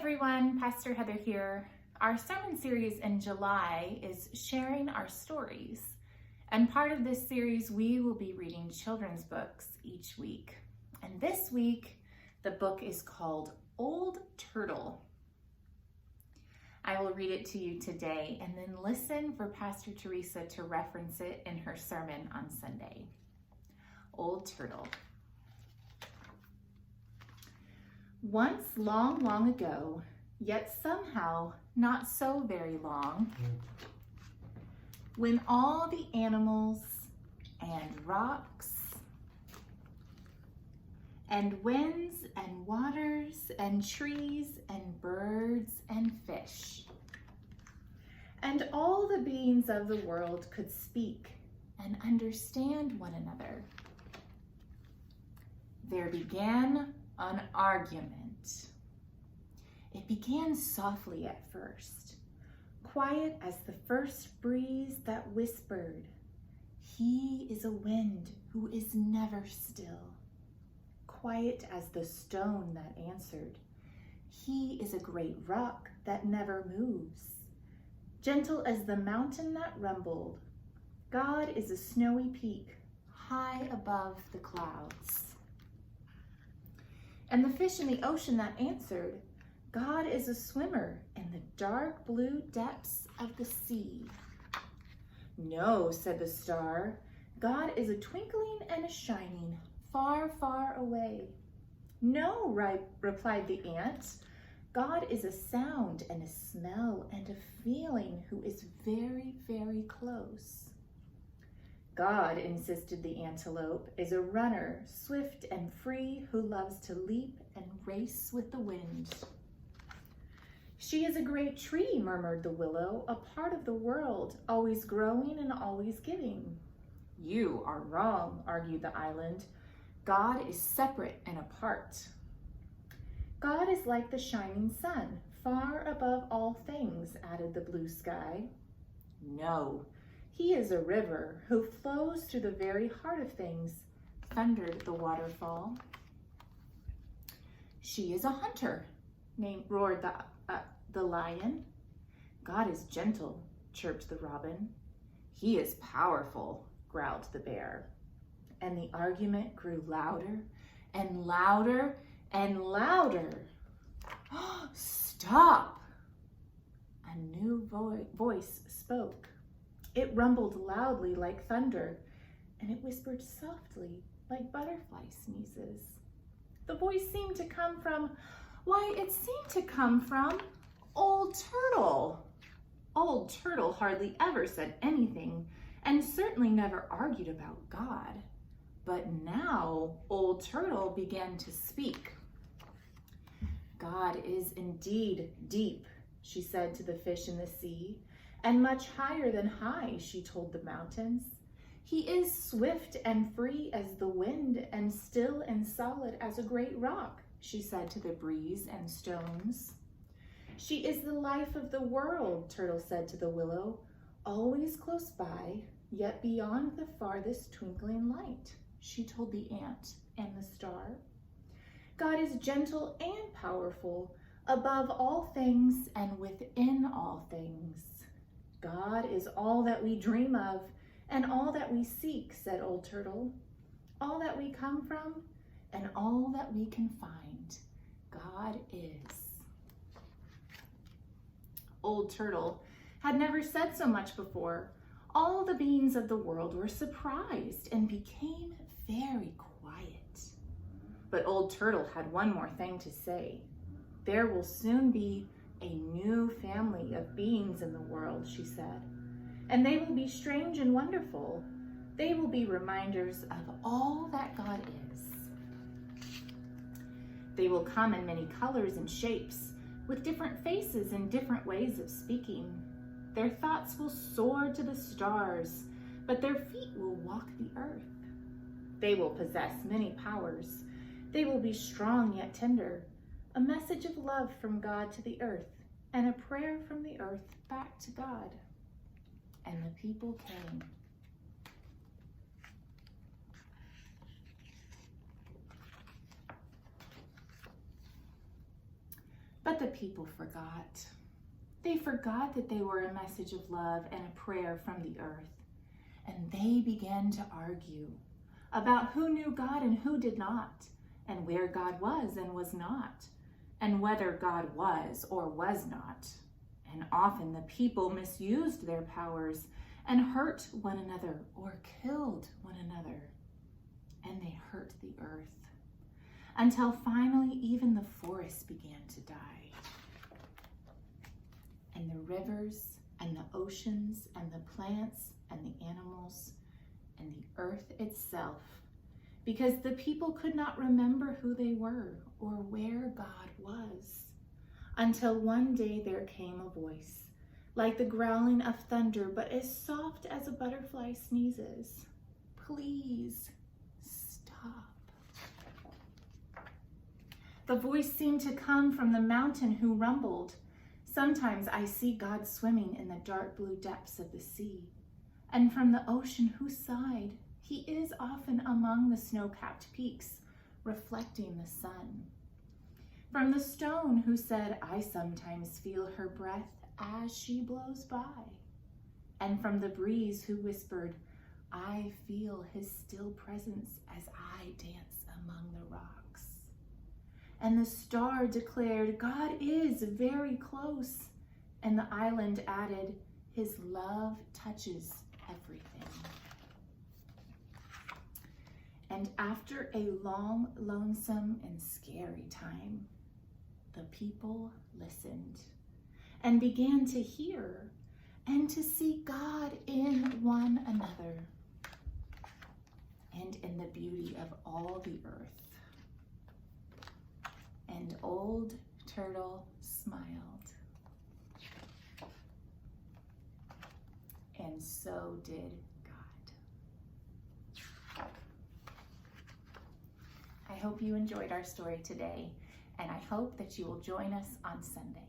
everyone, Pastor Heather here. Our sermon series in July is Sharing Our Stories. And part of this series, we will be reading children's books each week. And this week, the book is called Old Turtle. I will read it to you today and then listen for Pastor Teresa to reference it in her sermon on Sunday. Old Turtle. Once long, long ago, yet somehow not so very long, when all the animals and rocks and winds and waters and trees and birds and fish and all the beings of the world could speak and understand one another, there began an argument. It began softly at first, quiet as the first breeze that whispered, "He is a wind who is never still." Quiet as the stone that answered, "He is a great rock that never moves." Gentle as the mountain that rumbled, God is a snowy peak high above the clouds. And the fish in the ocean that answered, God is a swimmer in the dark blue depths of the sea. No, said the star, God is a twinkling and a shining far, far away. No, replied the ant, God is a sound and a smell and a feeling who is very, very close. God, insisted the antelope, is a runner, swift and free, who loves to leap and race with the wind. She is a great tree, murmured the willow, a part of the world, always growing and always giving. You are wrong, argued the island. God is separate and apart. God is like the shining sun, far above all things, added the blue sky. No. He is a river who flows through the very heart of things, thundered the waterfall. She is a hunter, roared the lion. God is gentle, chirped the robin. He is powerful, growled the bear. And the argument grew louder and louder and louder. Stop! A new voice spoke. It rumbled loudly like thunder, and it whispered softly like butterfly sneezes. The voice seemed to come from, Old Turtle. Old Turtle hardly ever said anything, and certainly never argued about God. But now Old Turtle began to speak. God is indeed deep, she said to the fish in the sea. And much higher than high, she told the mountains. He is swift and free as the wind, and still and solid as a great rock, she said to the breeze and stones. She is the life of the world, Turtle said to the willow, always close by, yet beyond the farthest twinkling light, she told the ant and the star. God is gentle and powerful, above all things and within all things. God is all that we dream of and all that we seek, said Old Turtle. All that we come from and all that we can find. God is. Old Turtle had never said so much before. All the beings of the world were surprised and became very quiet. But Old Turtle had one more thing to say. There will soon be a new family of beings in the world, she said, and they will be strange and wonderful. They will be reminders of all that God is. They will come in many colors and shapes, with different faces and different ways of speaking. Their thoughts will soar to the stars, but their feet will walk the earth. They will possess many powers. They will be strong yet tender, a message of love from God to the earth, and a prayer from the earth back to God. And the people came. But the people forgot. They forgot that they were a message of love and a prayer from the earth. And they began to argue about who knew God and who did not, and where God was and was not, and whether God was or was not. And often the people misused their powers and hurt one another or killed one another. And they hurt the earth until finally even the forests began to die. And the rivers and the oceans and the plants and the animals and the earth itself, because the people could not remember who they were or where God was, until one day there came a voice, like the growling of thunder, but as soft as a butterfly sneezes. Please stop. The voice seemed to come from the mountain who rumbled. Sometimes I see God swimming in the dark blue depths of the sea, and from the ocean who sighed. He is often among the snow-capped peaks, reflecting the sun. From the stone who said, I sometimes feel her breath as she blows by. And from the breeze who whispered, I feel his still presence as I dance among the rocks. And the star declared, God is very close. And the island added, his love touches everything. And after a long, lonesome, and scary time, the people listened and began to hear and to see God in one another and in the beauty of all the earth. And Old Turtle smiled. And so did God. I hope you enjoyed our story today, and I hope that you will join us on Sunday.